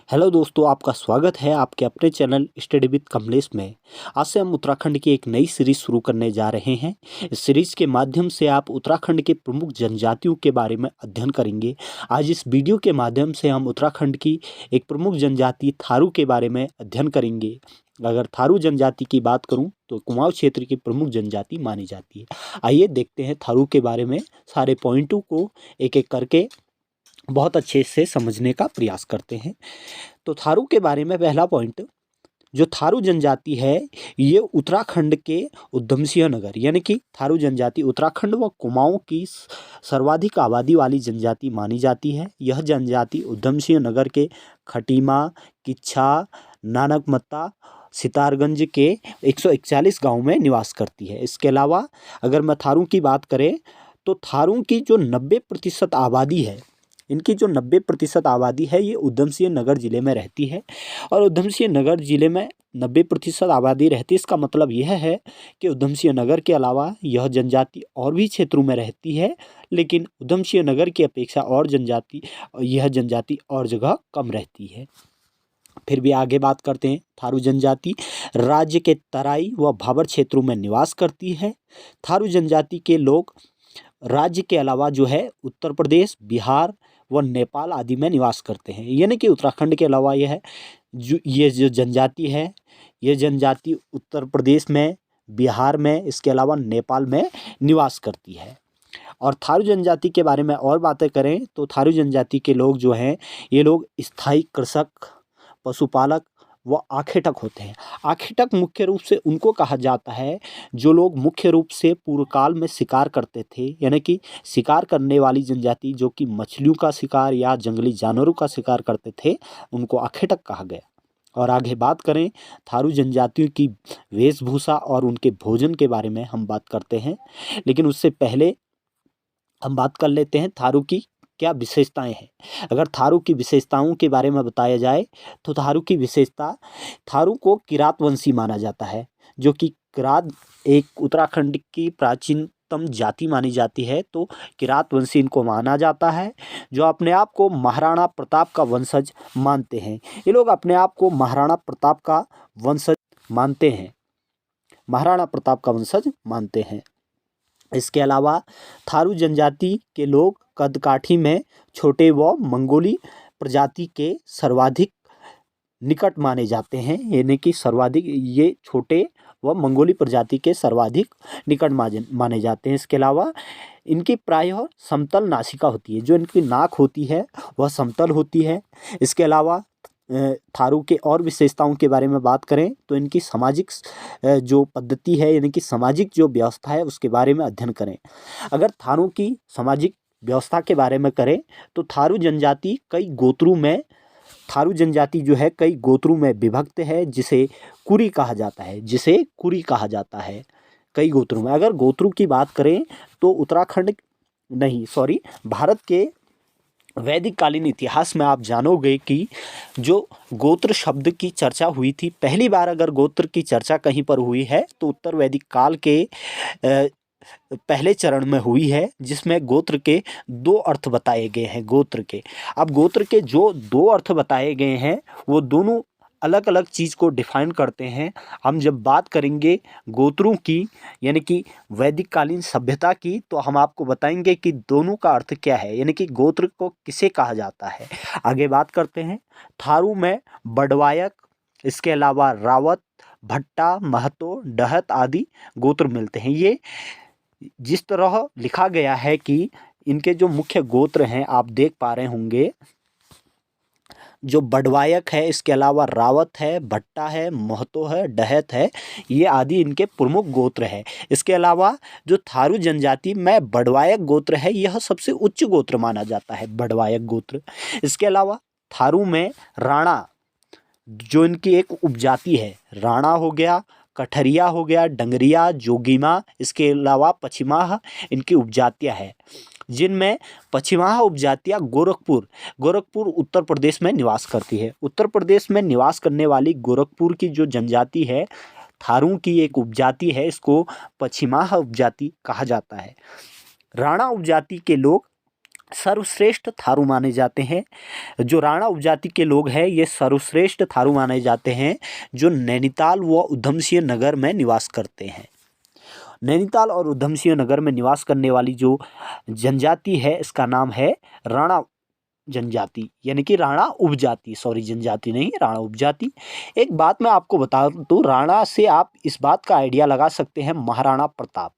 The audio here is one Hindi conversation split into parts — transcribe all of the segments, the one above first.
हेलो दोस्तों, आपका स्वागत है आपके अपने चैनल स्टडी विद कमलेश में। आज से हम उत्तराखंड की एक नई सीरीज शुरू करने जा रहे हैं। इस सीरीज के माध्यम से आप उत्तराखंड के प्रमुख जनजातियों के बारे में अध्ययन करेंगे। आज इस वीडियो के माध्यम से हम उत्तराखंड की एक प्रमुख जनजाति थारू के बारे में अध्ययन करेंगे। अगर थारू जनजाति की बात करूं तो कुमाऊं क्षेत्र की प्रमुख जनजाति मानी जाती है। आइए देखते हैं थारू के बारे में, सारे पॉइंटों को एक एक करके बहुत अच्छे से समझने का प्रयास करते हैं। तो थारू के बारे में पहला पॉइंट, जो थारू जनजाति है ये उत्तराखंड के उधमसिंह नगर यानी कि थारू जनजाति उत्तराखंड व कुमाऊं की सर्वाधिक आबादी वाली जनजाति मानी जाती है। यह जनजाति उधमसिंह नगर के खटीमा, किच्छा, नानकमत्ता, सितारगंज के 141 गांव में निवास करती है। इसके अलावा अगर मैं थारू की बात करें तो थारू की जो 90% आबादी है, इनकी जो 90% आबादी है ये उधमसिंह नगर ज़िले में रहती है। और उधमसिंह नगर ज़िले में 90% आबादी रहती है, इसका मतलब यह है कि उधमसिंह नगर के अलावा यह जनजाति और भी क्षेत्रों में रहती है, लेकिन उधमसिंह नगर की अपेक्षा यह जनजाति और जगह कम रहती है। फिर भी आगे बात करते हैं। थारू जनजाति राज्य के तराई व भाबर क्षेत्रों में निवास करती है। थारू जनजाति के लोग राज्य के अलावा जो है उत्तर प्रदेश, बिहार व नेपाल आदि में निवास करते हैं। यानी कि उत्तराखंड के अलावा ये जो जनजाति है, ये जनजाति उत्तर प्रदेश में, बिहार में, इसके अलावा नेपाल में निवास करती है। और थारू जनजाति के बारे में और बातें करें तो थारू जनजाति के लोग जो हैं ये लोग स्थायी कृषक, पशुपालक व आखेटक होते हैं। आखेटक मुख्य रूप से उनको कहा जाता है जो लोग मुख्य रूप से पूर्व काल में शिकार करते थे, यानी कि शिकार करने वाली जनजाति जो कि मछलियों का शिकार या जंगली जानवरों का शिकार करते थे, उनको आखेटक कहा गया। और आगे बात करें थारू जनजातियों की वेशभूषा और उनके भोजन के बारे में हम बात करते हैं, लेकिन उससे पहले हम बात कर लेते हैं थारू की क्या विशेषताएं हैं। अगर थारू की विशेषताओं के बारे में बताया जाए तो थारू की विशेषता, थारू को किरातवंशी माना जाता है, जो कि किरात एक उत्तराखंड की प्राचीनतम जाति मानी जाती है। तो किरातवंशी इनको माना जाता है, जो अपने आप को महाराणा प्रताप का वंशज मानते हैं। ये लोग अपने आप को महाराणा प्रताप का वंशज मानते हैं, महाराणा प्रताप का वंशज मानते हैं। इसके अलावा थारू जनजाति के लोग कदकाठी में छोटे व मंगोली प्रजाति के सर्वाधिक निकट माने जाते हैं, यानी कि सर्वाधिक ये छोटे व मंगोली प्रजाति के सर्वाधिक निकट माने जाते हैं। इसके अलावा इनकी प्रायः समतल नासिका होती है, जो इनकी नाक होती है वह समतल होती है। इसके अलावा थारू के और विशेषताओं के बारे में बात करें तो इनकी सामाजिक जो पद्धति है, यानी कि सामाजिक जो व्यवस्था है उसके बारे में अध्ययन करें। अगर थारू की सामाजिक व्यवस्था के बारे में करें तो थारू जनजाति कई गोत्रों में, थारू जनजाति जो है कई गोत्रों में विभक्त है, जिसे कुरी कहा जाता है, जिसे कुरी कहा जाता है कई गोत्रों में। अगर गोत्रों की बात करें तो भारत के वैदिक कालीन इतिहास में आप जानोगे कि जो गोत्र शब्द की चर्चा हुई थी, पहली बार अगर गोत्र की चर्चा कहीं पर हुई है तो उत्तर वैदिक काल के पहले चरण में हुई है, जिसमें गोत्र के 2 अर्थ बताए गए हैं। गोत्र के, अब गोत्र के जो 2 अर्थ बताए गए हैं वो दोनों अलग अलग चीज़ को डिफाइन करते हैं। हम जब बात करेंगे गोत्रों की, यानी कि वैदिक कालीन सभ्यता की, तो हम आपको बताएंगे कि दोनों का अर्थ क्या है, यानी कि गोत्र को किसे कहा जाता है। आगे बात करते हैं। थारू में बड़वायक, इसके अलावा रावत, भट्टा, महतो, डहत आदि गोत्र मिलते हैं। ये जिस तरह लिखा गया है कि इनके जो मुख्य गोत्र हैं आप देख पा रहे होंगे, जो बड़वायक है, इसके अलावा रावत है, भट्टा है, महतो है, डहत है, ये आदि इनके प्रमुख गोत्र है। इसके अलावा जो थारू जनजाति में बड़वायक गोत्र है, यह सबसे उच्च गोत्र माना जाता है, बड़वायक गोत्र। इसके अलावा थारू में राणा, जो इनकी एक उपजाति है, राणा हो गया, कठरिया हो गया, डंगरिया, जोगीमा, इसके अलावा पछिमाह इनकी उपजातियाँ हैं, जिनमें पछिमाह उपजातियाँ गोरखपुर उत्तर प्रदेश में निवास करती है। उत्तर प्रदेश में निवास करने वाली गोरखपुर की जो जनजाति है, थारू की एक उपजाति है, इसको पछिमाह उपजाति कहा जाता है। राणा उपजाति के लोग सर्वश्रेष्ठ थारू माने जाते हैं। जो राणा उपजाति के लोग हैं ये सर्वश्रेष्ठ थारू माने जाते हैं, जो नैनीताल व उधम सिंह नगर में निवास करते हैं। नैनीताल और उधम सिंह नगर में निवास करने वाली जो जनजाति है इसका नाम है राणा जनजाति, यानी कि राणा उपजाति, सॉरी जनजाति नहीं, राणा उपजाति। एक बात मैं आपको बता दूं, राणा से आप इस बात का आइडिया लगा सकते हैं महाराणा प्रताप।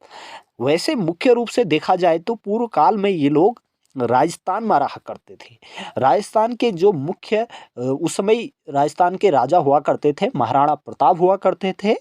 वैसे मुख्य रूप से देखा जाए तो पूर्व काल में ये लोग राजस्थान में रहा करते थे। राजस्थान के जो मुख्य उस समय राजस्थान के राजा हुआ करते थे महाराणा प्रताप हुआ करते थे,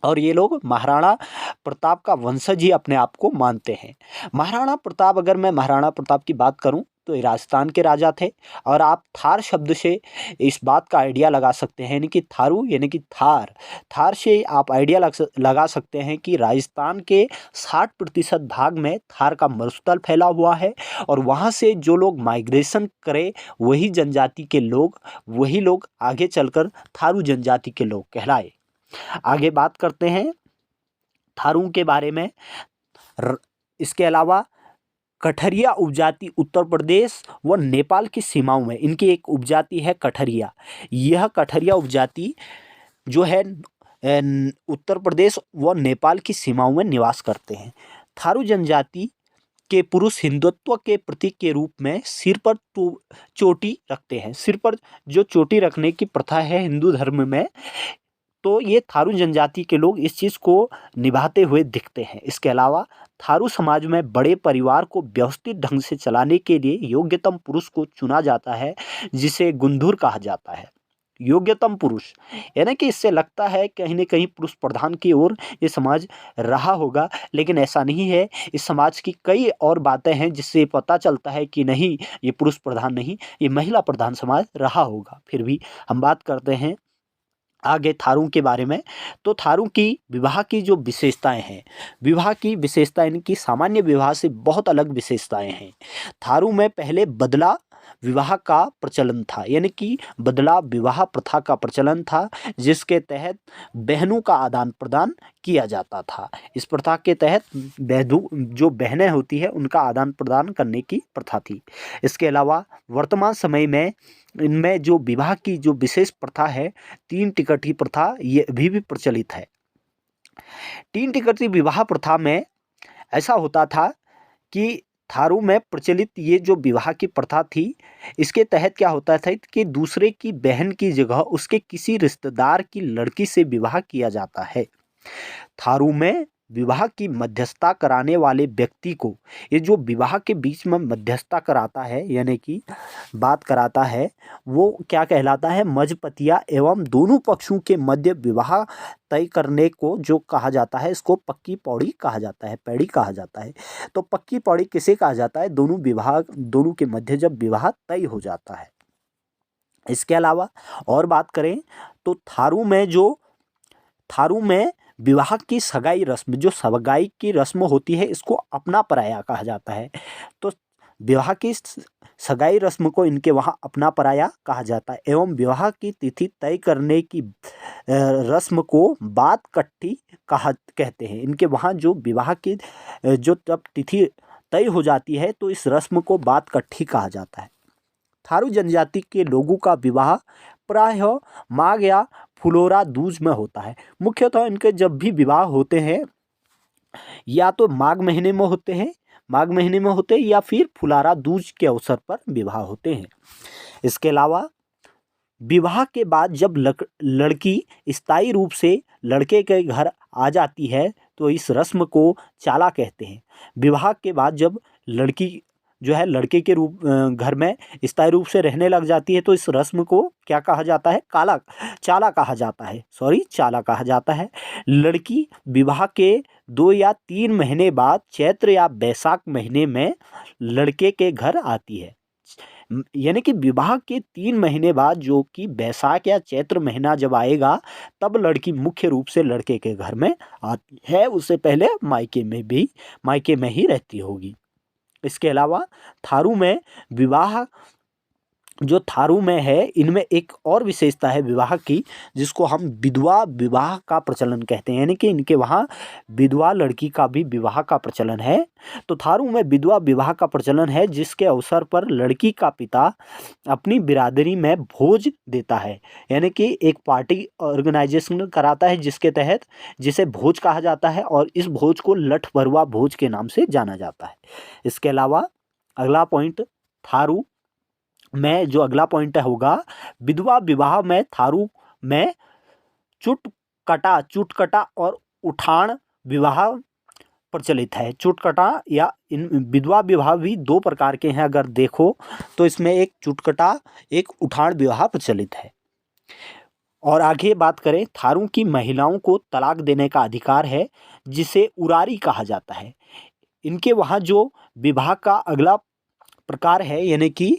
और ये लोग महाराणा प्रताप का वंशज ही अपने आप को मानते हैं। महाराणा प्रताप, अगर मैं महाराणा प्रताप की बात करूं तो ये राजस्थान के राजा थे। और आप थार शब्द से इस बात का आइडिया लगा सकते हैं, यानी कि थारू यानी कि थार, थार से आप आइडिया लगा सकते हैं कि राजस्थान के 60% भाग में थार का मरुस्थल फैला हुआ है, और वहाँ से जो लोग माइग्रेशन करे वही जनजाति के लोग, वही लोग आगे चलकर थारू जनजाति के लोग कहलाए। आगे बात करते हैं थारू के बारे में। इसके अलावा कठरिया उपजाति उत्तर प्रदेश व नेपाल की सीमाओं में इनकी एक उपजाति है कठरिया। यह कठरिया उपजाति जो है उत्तर प्रदेश व नेपाल की सीमाओं में निवास करते हैं। थारू जनजाति के पुरुष हिंदुत्व के प्रतीक के रूप में सिर पर चोटी रखते हैं। सिर पर जो चोटी रखने की प्रथा है हिंदू धर्म में, तो ये थारू जनजाति के लोग इस चीज़ को निभाते हुए दिखते हैं। इसके अलावा थारू समाज में बड़े परिवार को व्यवस्थित ढंग से चलाने के लिए योग्यतम पुरुष को चुना जाता है, जिसे गुंधुर कहा जाता है। योग्यतम पुरुष यानी कि इससे लगता है कहीं न कहीं पुरुष प्रधान की ओर ये समाज रहा होगा, लेकिन ऐसा नहीं है। इस समाज की कई और बातें हैं जिससे पता चलता है कि नहीं, ये पुरुष प्रधान नहीं, ये महिला प्रधान समाज रहा होगा। फिर भी हम बात करते हैं आगे थारू के बारे में। तो थारू की विवाह की जो विशेषताएं हैं, विवाह की विशेषता इनकी सामान्य विवाह से बहुत अलग विशेषताएं हैं। थारू में पहले बदला विवाह का प्रचलन था, यानी कि बदला विवाह प्रथा का प्रचलन था, जिसके तहत बहनों का आदान प्रदान किया जाता था। इस प्रथा के तहत जो बहनें होती है उनका आदान प्रदान करने की प्रथा थी। इसके अलावा वर्तमान समय में इनमें जो विवाह की जो विशेष प्रथा है, 3 टिकट की प्रथा, ये अभी भी प्रचलित है। 3 टिकट की विवाह प्रथा में ऐसा होता था कि थारू में प्रचलित ये जो विवाह की प्रथा थी, इसके तहत क्या होता था कि दूसरे की बहन की जगह उसके किसी रिश्तेदार की लड़की से विवाह किया जाता है। थारू में विवाह की मध्यस्थता कराने वाले व्यक्ति को, ये जो विवाह के बीच में मध्यस्थता कराता है यानी कि बात कराता है, वो क्या कहलाता है, मजपतिया एवं दोनों पक्षों के मध्य विवाह तय करने को जो कहा जाता है, इसको पक्की पौड़ी कहा जाता है, पैड़ी कहा जाता है। तो पक्की पौड़ी किसे कहा जाता है, दोनों के मध्य जब विवाह तय हो जाता है। इसके अलावा और बात करें तो थारू में विवाह की सगाई रस्म, जो सगाई की रस्म होती है, इसको अपना पराया कहा जाता है। तो विवाह की सगाई रस्म को इनके वहाँ अपना पराया कहा जाता है, एवं विवाह की तिथि तय करने की रस्म को बात कट्ठी कहते हैं। इनके वहाँ जो विवाह की जो तब तिथि तय हो जाती है तो इस रस्म को बात कट्ठी कहा जाता है। थारू जनजाति के लोगों का विवाह प्रायः माघ या फुलोरा दूज में होता है। मुख्यतः इनके जब भी विवाह होते हैं या तो माघ महीने में होते हैं, या फिर फुलारा दूज के अवसर पर विवाह होते हैं। इसके अलावा विवाह के बाद जब लड़की स्थायी रूप से लड़के के घर आ जाती है तो इस रस्म को चाला कहते हैं। विवाह के बाद जब लड़की जो है लड़के के घर में स्थायी रूप से रहने लग जाती है तो इस रस्म को क्या कहा जाता है, चाला कहा जाता है। लड़की विवाह के 2 या 3 महीने बाद चैत्र या बैसाख महीने में लड़के के घर आती है। यानी कि विवाह के 3 महीने बाद, जो कि बैसाख या चैत्र महीना जब आएगा, तब लड़की मुख्य रूप से लड़के के घर में आती है। उससे पहले मायके में ही रहती होगी। इसके अलावा थारू में विवाह जो थारू में है, इनमें एक और विशेषता है विवाह की, जिसको हम विधवा विवाह का प्रचलन कहते हैं, यानी कि इनके वहाँ विधवा लड़की का भी विवाह का प्रचलन है। तो थारू में विधवा विवाह का प्रचलन है, जिसके अवसर पर लड़की का पिता अपनी बिरादरी में भोज देता है, यानी कि एक पार्टी ऑर्गेनाइजेशन कराता है, जिसके तहत जिसे भोज कहा जाता है, और इस भोज को लठ भरुआ भोज के नाम से जाना जाता है। इसके अलावा अगला पॉइंट, थारू में जो अगला पॉइंट होगा, विधवा विवाह में थारू में चुटकटा और उठान विवाह प्रचलित है। चुटकटा या इन विधवा विवाह भी दो प्रकार के हैं, अगर देखो तो इसमें एक चुटकटा, एक उठान विवाह प्रचलित है। और आगे बात करें, थारू की महिलाओं को तलाक देने का अधिकार है, जिसे उरारी कहा जाता है। इनके वहाँ जो विवाह का अगला प्रकार है, यानी कि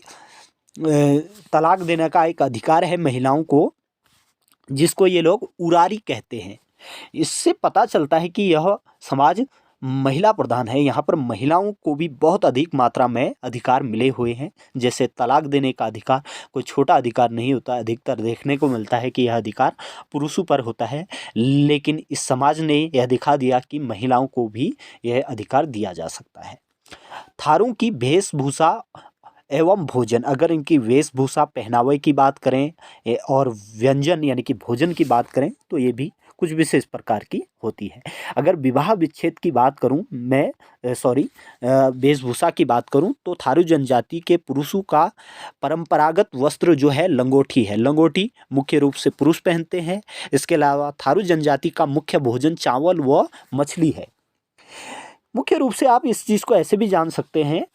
तलाक देने का एक अधिकार है महिलाओं को, जिसको ये लोग उरारी कहते हैं। इससे पता चलता है कि यह समाज महिला प्रधान है। यहाँ पर महिलाओं को भी बहुत अधिक मात्रा में अधिकार मिले हुए हैं। जैसे तलाक देने का अधिकार कोई छोटा अधिकार नहीं होता, अधिकतर देखने को मिलता है कि यह अधिकार पुरुषों पर होता है, लेकिन इस समाज ने यह दिखा दिया कि महिलाओं को भी यह अधिकार दिया जा सकता है। थारू की वेशभूषा एवं भोजन, अगर इनकी वेशभूषा पहनावे की बात करें और व्यंजन यानी कि भोजन की बात करें, तो ये भी कुछ विशेष प्रकार की होती है। अगर विवाह विच्छेद की बात करूं मैं, वेशभूषा की बात करूं, तो थारू जनजाति के पुरुषों का परंपरागत वस्त्र जो है लंगोटी है। लंगोटी मुख्य रूप से पुरुष पहनते हैं। इसके अलावा थारू जनजाति का मुख्य भोजन चावल व मछली है। मुख्य रूप से आप इस चीज़ को ऐसे भी जान सकते हैं,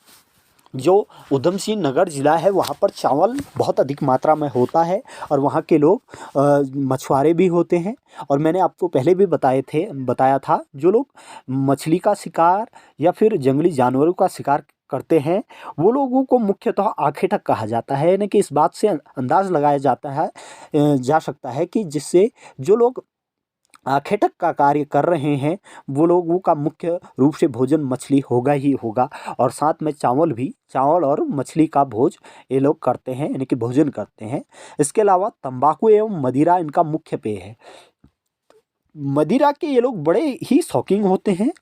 जो उधम सिंह नगर ज़िला है वहाँ पर चावल बहुत अधिक मात्रा में होता है, और वहाँ के लोग मछुआरे भी होते हैं। और मैंने आपको पहले भी बताया था, जो लोग मछली का शिकार या फिर जंगली जानवरों का शिकार करते हैं, वो लोगों को मुख्यतः आखेटक कहा जाता है। यानी कि इस बात से अंदाज़ लगाया जा सकता है कि जिससे जो लोग आखेटक का कार्य कर रहे हैं, वो लोगों का मुख्य रूप से भोजन मछली होगा ही होगा, और साथ में चावल और मछली का भोज ये लोग करते हैं, यानी कि भोजन करते हैं। इसके अलावा तंबाकू एवं मदिरा इनका मुख्य पेय है। मदिरा के ये लोग बड़े ही शौकीन होते हैं।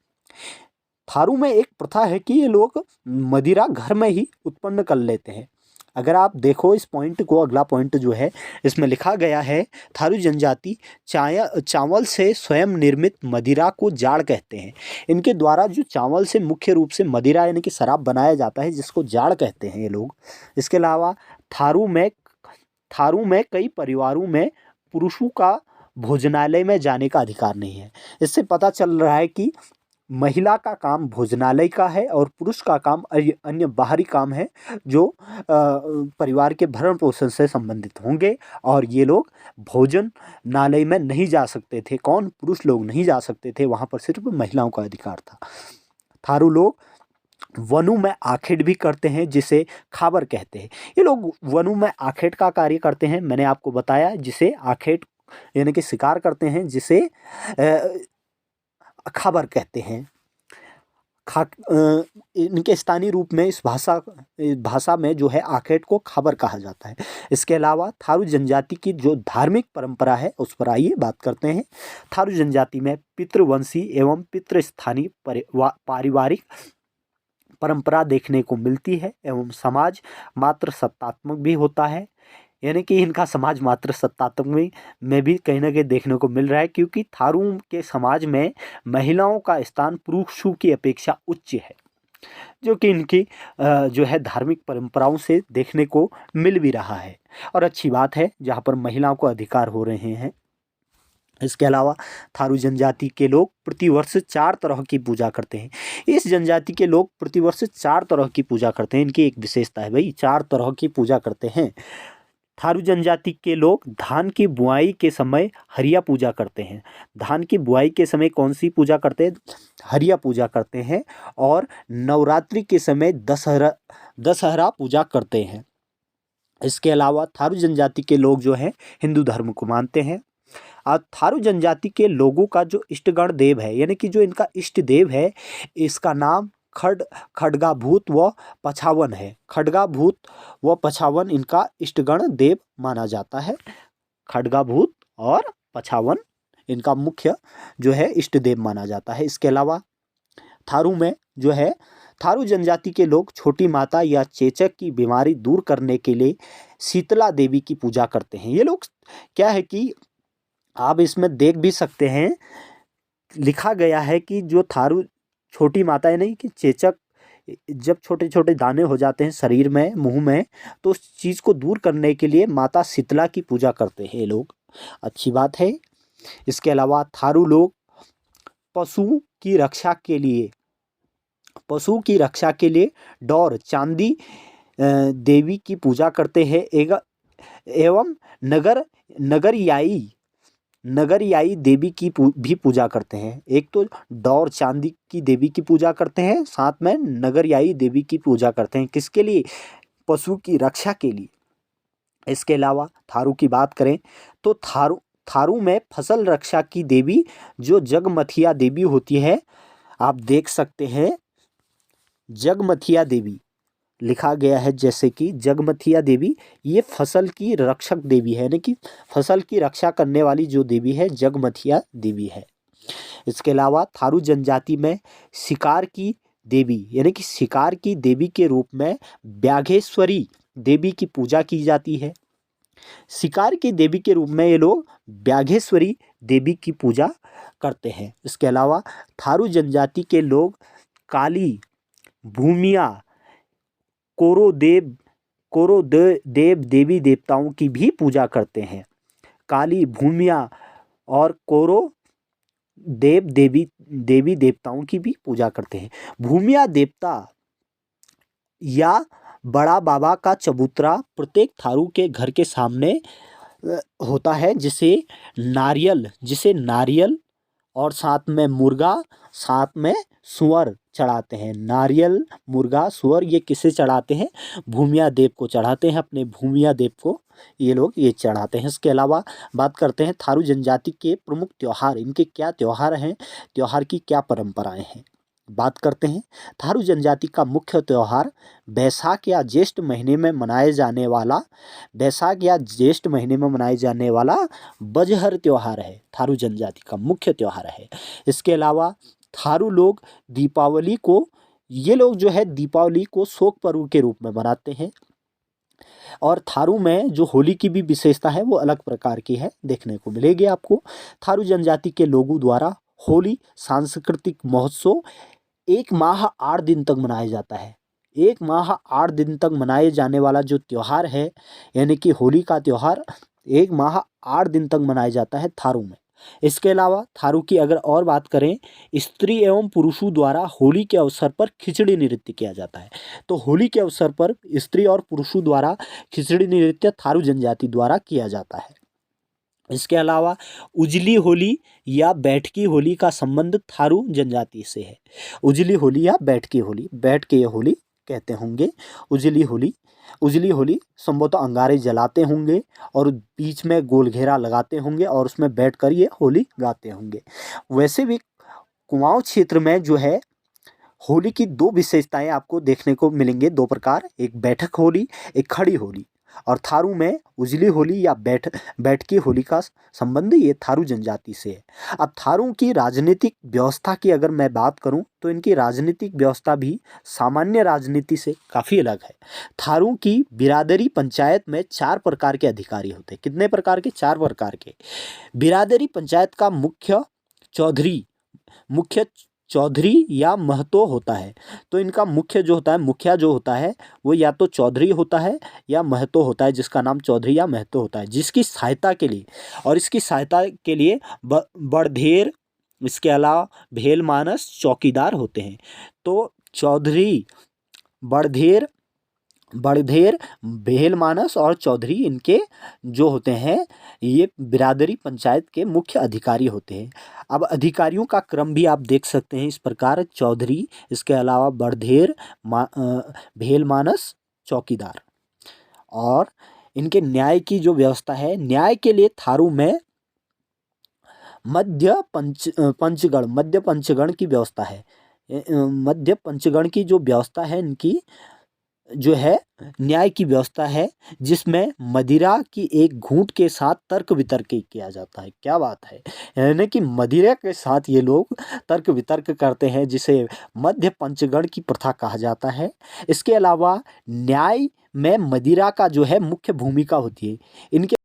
थारू में एक प्रथा है कि ये लोग मदिरा घर में ही उत्पन्न कर लेते हैं। अगर आप देखो इस पॉइंट को, अगला पॉइंट जो है इसमें लिखा गया है, थारू जनजाति चावल से स्वयं निर्मित मदिरा को जाड़ कहते हैं। इनके द्वारा जो चावल से मुख्य रूप से मदिरा यानी कि शराब बनाया जाता है, जिसको जाड़ कहते हैं ये लोग। इसके अलावा थारू में कई परिवारों में पुरुषों का भोजनालय में जाने का अधिकार नहीं है। इससे पता चल रहा है कि महिला का काम भोजनालय का है और पुरुष का काम अन्य बाहरी काम है, जो परिवार के भरण पोषण से संबंधित होंगे, और ये लोग भोजनालय में नहीं जा सकते थे। कौन? पुरुष लोग नहीं जा सकते थे, वहाँ पर सिर्फ महिलाओं का अधिकार था। थारू लोग वनों में आखेट भी करते हैं, जिसे खाबर कहते हैं। ये लोग वनों में आखेट का कार्य करते हैं, मैंने आपको बताया, जिसे आखेट यानी कि शिकार करते हैं, जिसे खाबर कहते हैं। इनके स्थानीय रूप में इस भाषा में जो है आखेट को खाबर कहा जाता है। इसके अलावा थारू जनजाति की जो धार्मिक परंपरा है उस पर आइए बात करते हैं। थारू जनजाति में पितृवंशी एवं पितृस्थानीय पारिवारिक परंपरा देखने को मिलती है, एवं समाज मात्र सत्तात्मक भी होता है। यानी कि इनका समाज मात्र सत्तात्मक में भी कहीं ना कहीं देखने को मिल रहा है, क्योंकि थारू के समाज में महिलाओं का स्थान पुरुषों की अपेक्षा उच्च है, जो कि इनकी जो है धार्मिक परंपराओं से देखने को मिल भी रहा है, और अच्छी बात है जहाँ पर महिलाओं को अधिकार हो रहे हैं। इसके अलावा थारू जनजाति के लोग प्रतिवर्ष 4 तरह की पूजा करते हैं। इस जनजाति के लोग प्रतिवर्ष 4 तरह की पूजा करते हैं। इनकी एक विशेषता है भाई, 4 तरह की पूजा करते हैं। थारू जनजाति के लोग धान की बुआई के समय हरिया पूजा करते हैं। धान की बुआई के समय कौन सी पूजा करते हैं? हरिया पूजा करते हैं। और नवरात्रि के समय दशहरा पूजा करते हैं। इसके अलावा थारू जनजाति के लोग जो हैं हिंदू धर्म को मानते हैं। और थारू जनजाति के लोगों का जो इष्टगण देव है, यानी कि जो इनका इष्ट देव है, इसका नाम खड्गाभूत व पछावन है। खड्गाभूत व पछावन इनका इष्टगण देव माना जाता है। खड्गाभूत और पछावन इनका मुख्य जो है इष्ट देव माना जाता है। इसके अलावा थारू में जो है, थारू जनजाति के लोग छोटी माता या चेचक की बीमारी दूर करने के लिए शीतला देवी की पूजा करते हैं। ये लोग क्या है कि आप इसमें देख भी सकते हैं, लिखा गया है कि जो थारू छोटी माता है, नहीं कि चेचक, जब छोटे छोटे दाने हो जाते हैं शरीर में, मुंह में, तो उस चीज़ को दूर करने के लिए माता शीतला की पूजा करते हैं ये लोग। अच्छी बात है। इसके अलावा थारू लोग पशु की रक्षा के लिए डौर चांदी देवी की पूजा करते हैं एवं नगरियाई देवी की भी पूजा करते हैं। एक तो डौर चांदी की देवी की पूजा करते हैं, साथ में नगरियाई देवी की पूजा करते हैं। किसके लिए? पशु की रक्षा के लिए। इसके अलावा थारू की बात करें तो थारू में फसल रक्षा की देवी जो जगमथिया देवी होती है, आप देख सकते हैं जगमथिया देवी लिखा गया है, जैसे कि जगमथिया देवी ये फसल की रक्षक देवी है, यानी कि फसल की रक्षा करने वाली जो देवी है जगमथिया देवी है। इसके अलावा थारू जनजाति में शिकार की देवी, यानी कि शिकार की देवी के रूप में व्याघेश्वरी देवी की पूजा की जाती है। शिकार की देवी के रूप में ये लोग व्याघेश्वरी देवी की पूजा करते हैं। इसके अलावा थारू जनजाति के लोग काली, भूमिया, कोरोदेव देवी देवताओं की भी पूजा करते हैं। काली, भूमिया और कोरोदेव देवी देवताओं की भी पूजा करते हैं। भूमिया देवता या बड़ा बाबा का चबूतरा प्रत्येक थारू के घर के सामने होता है, जिसे नारियल और साथ में मुर्गा, साथ में सुअर चढ़ाते हैं। नारियल, मुर्गा, सुअर ये किसे चढ़ाते हैं? भूमिया देव को चढ़ाते हैं। अपने भूमिया देव को ये लोग ये चढ़ाते हैं। इसके अलावा बात करते हैं थारू जनजाति के प्रमुख त्यौहार, इनके क्या त्यौहार हैं, त्यौहार की क्या परंपराएं हैं, बात करते हैं। थारू जनजाति का मुख्य त्यौहार बैसाख या ज्येष्ठ महीने में मनाए जाने वाला बजहर त्यौहार है, थारू जनजाति का मुख्य त्यौहार है। इसके अलावा थारू लोग दीपावली को शोक पर्व के रूप में मनाते हैं। और थारू में जो होली की भी विशेषता है वो अलग प्रकार की है, देखने को मिलेगी आपको। थारू जनजाति के लोगों द्वारा होली सांस्कृतिक महोत्सव 1 माह 8 दिन तक मनाया जाता है। 1 माह 8 दिन तक मनाए जाने वाला जो त्यौहार है, यानी कि होली का त्यौहार 1 माह 8 दिन तक मनाया जाता है थारू में। इसके अलावा थारू की अगर और बात करें, स्त्री एवं पुरुषों द्वारा होली के अवसर पर खिचड़ी नृत्य किया जाता है। तो होली के अवसर पर स्त्री और पुरुषों द्वारा खिचड़ी नृत्य थारू जनजाति द्वारा किया जाता है। इसके अलावा उजली होली या बैठकी होली का संबंध थारू जनजाति से है। उजली होली या बैठकी होली, बैठ के ये होली कहते होंगे। उजली होली संभवतः अंगारे जलाते होंगे और बीच में गोल घेरा लगाते होंगे और उसमें बैठकर ये होली गाते होंगे। वैसे भी कुमाऊं क्षेत्र में जो है होली की 2 विशेषताएं आपको देखने को मिलेंगे, 2 प्रकार, एक बैठक होली, एक खड़ी होली। और थारू में उजली होली या बैठकी होली का संबंध ये थारू जनजाति से है। अब थारू की राजनीतिक व्यवस्था की अगर मैं बात करूं तो इनकी राजनीतिक व्यवस्था भी सामान्य राजनीति से काफ़ी अलग है। थारू की बिरादरी पंचायत में 4 प्रकार के अधिकारी होते हैं। कितने प्रकार के? 4 प्रकार के। बिरादरी पंचायत का मुख्य चौधरी या महतो होता है। तो इनका मुखिया जो होता है वो या तो चौधरी होता है या महतो होता है, जिसका नाम चौधरी या महतो होता है, जिसकी सहायता के लिए बड़धेर, इसके अलावा भेल मानस चौकीदार होते हैं। तो चौधरी, बड़धेर, भेल मानस और चौधरी इनके जो होते हैं ये बिरादरी पंचायत के मुख्य अधिकारी होते हैं। अब अधिकारियों का क्रम भी आप देख सकते हैं इस प्रकार: चौधरी, इसके अलावा बड़धेर, भेल मानस, चौकीदार। और इनके न्याय की जो व्यवस्था है, न्याय के लिए थारू में मध्य पंचगण की व्यवस्था है। मध्य पंचगण की जो व्यवस्था है, इनकी जो है न्याय की व्यवस्था है, जिसमें मदिरा की एक घूंट के साथ तर्क वितर्क किया जाता है। क्या बात है, यानी कि मदिरा के साथ ये लोग तर्क वितर्क करते हैं, जिसे मध्य पंचगण की प्रथा कहा जाता है। इसके अलावा न्याय में मदिरा का जो है मुख्य भूमिका होती है। इनके